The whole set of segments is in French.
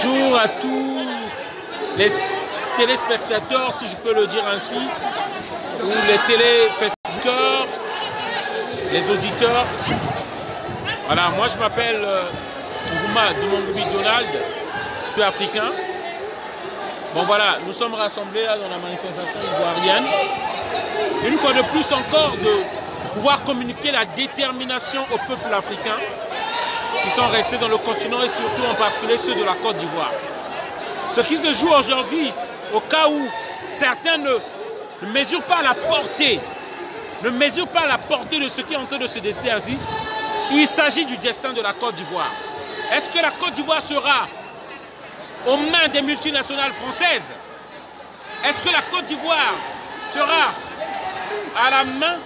Bonjour à tous les téléspectateurs, si je peux le dire ainsi, ou les téléspectateurs, les auditeurs. Voilà, moi je m'appelle Ngouma Dumongoubi Donald, je suis africain. Bon voilà, nous sommes rassemblés là dans la manifestation ivoirienne. Une fois de plus encore, de pouvoir communiquer la détermination au peuple africain qui sont restés dans le continent et surtout en particulier ceux de la Côte d'Ivoire. Ce qui se joue aujourd'hui, au cas où certains ne mesurent pas la portée, de ce qui est en train de se décider ainsi, il s'agit du destin de la Côte d'Ivoire. Est-ce que la Côte d'Ivoire sera aux mains des multinationales françaises? Est-ce que la Côte d'Ivoire sera à la main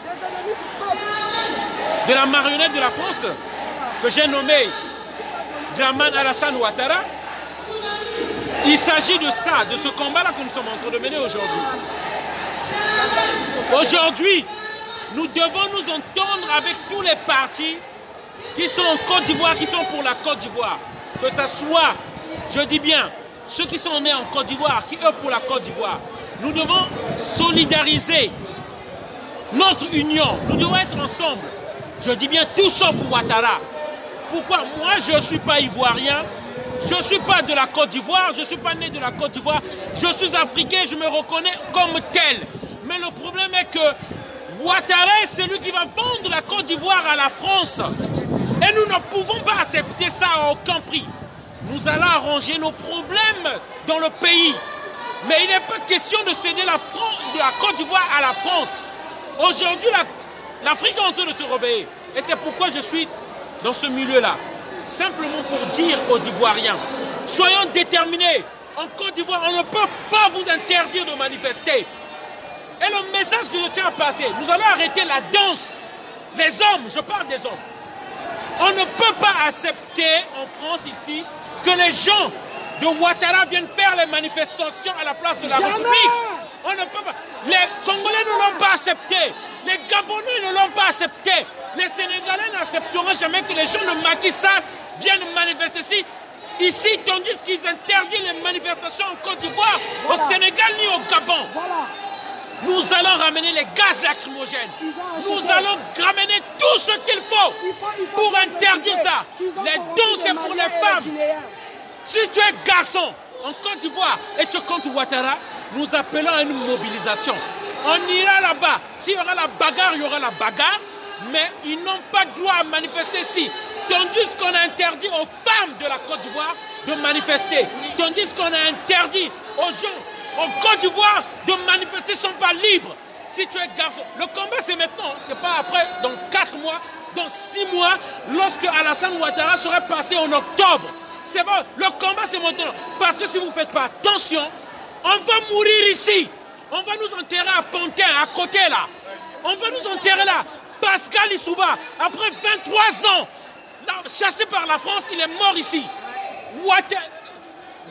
de la marionnette de la France que j'ai nommé Dramane Alassane Ouattara? Il s'agit de ça, de ce combat-là que nous sommes en train de mener aujourd'hui. Aujourd'hui, nous devons nous entendre avec tous les partis qui sont en Côte d'Ivoire, qui sont pour la Côte d'Ivoire. Que ce soit, je dis bien, ceux qui sont nés en Côte d'Ivoire, qui œuvrent pour la Côte d'Ivoire. Nous devons solidariser notre union. Nous devons être ensemble. Je dis bien tout sauf Ouattara. Pourquoi? Moi, je ne suis pas ivoirien, je ne suis pas de la Côte d'Ivoire, je ne suis pas né de la Côte d'Ivoire, je suis africain, je me reconnais comme tel. Mais le problème est que Ouattara est celui qui va vendre la Côte d'Ivoire à la France. Et nous ne pouvons pas accepter ça à aucun prix. Nous allons arranger nos problèmes dans le pays. Mais il n'est pas question de céder la Côte d'Ivoire à la France. Aujourd'hui, l'Afrique est en train de se réveiller. Et c'est pourquoi je suis dans ce milieu-là. Simplement pour dire aux Ivoiriens, soyons déterminés. En Côte d'Ivoire, on ne peut pas vous interdire de manifester. Et le message que je tiens à passer, nous allons arrêter la danse. Les hommes, je parle des hommes. On ne peut pas accepter en France ici que les gens de Ouattara viennent faire les manifestations à la place de la République. On ne peut pas. Les Congolais ne l'ont pas accepté. Les Gabonais ne l'ont pas accepté. Les Sénégalais n'accepteront jamais que les gens de Macky Sall viennent manifester ici, tandis qu'ils interdisent les manifestations en Côte d'Ivoire, au Sénégal ni au Gabon. Nous allons ramener les gaz lacrymogènes. Nous allons ramener tout ce qu'il faut pour interdire ça. Les dons, c'est pour les femmes. Si tu es garçon en Côte d'Ivoire et tu es contre Ouattara, nous appelons à une mobilisation. On ira là-bas. S'il y aura la bagarre, il y aura la bagarre. Mais ils n'ont pas droit à manifester ici. Tandis qu'on a interdit aux femmes de la Côte d'Ivoire de manifester. Tandis qu'on a interdit aux gens en Côte d'Ivoire de manifester, ils ne sont pas libres. Si tu es garçon, le combat c'est maintenant. C'est pas après, dans 4 mois, dans 6 mois, lorsque Alassane Ouattara serait passé en octobre. C'est bon, le combat c'est maintenant. Parce que si vous ne faites pas attention, on va mourir ici. On va nous enterrer à Pantin, à côté là. On va nous enterrer là. Pascal Lissouba, après 23 ans, chassé par la France, il est mort ici.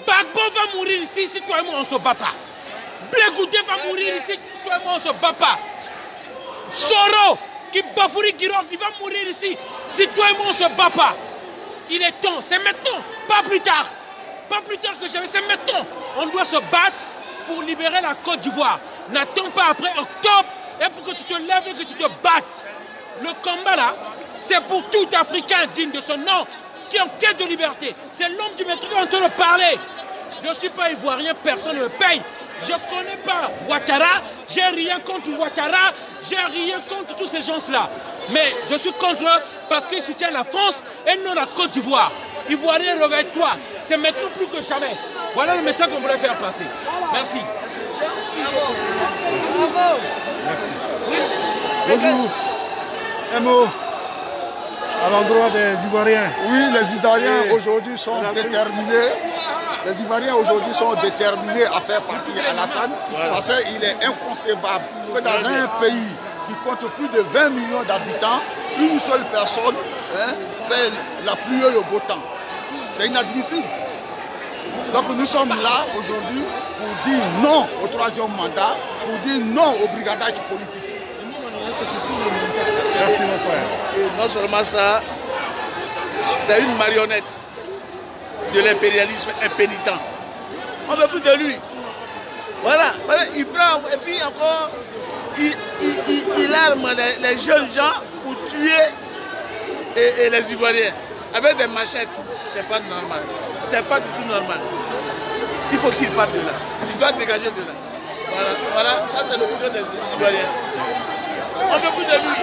Gbagbo va mourir ici si toi et moi on ne se bat pas. Blé Goudé va mourir ici si toi et moi on ne se bat pas. Soro, qui Bafouri Guirom, il va mourir ici si toi et moi on ne se bat pas. Il est temps, c'est maintenant, pas plus tard. Pas plus tard que jamais, c'est maintenant. On doit se battre pour libérer la Côte d'Ivoire. N'attends pas après octobre et pour que tu te lèves et que tu te battes. Le combat là, c'est pour tout Africain digne de son nom qui est en quête de liberté. C'est l'homme du métro qui est en train de parler. Je ne suis pas ivoirien, personne ne me paye. Je ne connais pas Ouattara, j'ai rien contre Ouattara, j'ai rien contre tous ces gens-là. Mais je suis contre eux parce qu'ils soutiennent la France et non la Côte d'Ivoire. Ivoirien, réveille-toi. C'est maintenant plus que jamais. Voilà le message qu'on voulait faire passer. Merci. Merci. Bonjour. Un mot à l'endroit des Ivoiriens. Oui, les Ivoiriens aujourd'hui sont déterminés. Les Ivoiriens aujourd'hui sont déterminés à faire partir Alassane parce qu'il est inconcevable que dans un pays qui compte plus de 20 millions d'habitants, une seule personne fait la pluie et le beau temps. C'est inadmissible. Donc nous sommes là aujourd'hui pour dire non au 3e mandat, pour dire non au brigadage politique. Merci mon frère. Et non seulement ça, c'est une marionnette. de l'impérialisme impénitent. On ne veut plus de lui. Voilà, il prend, et puis encore, il arme les jeunes gens pour tuer et les Ivoiriens avec des machettes. C'est pas normal. C'est pas du tout normal. Il faut qu'il parte de là. Il doit dégager de là. Voilà, ça c'est le boulot des Ivoiriens. On ne veut plus de lui.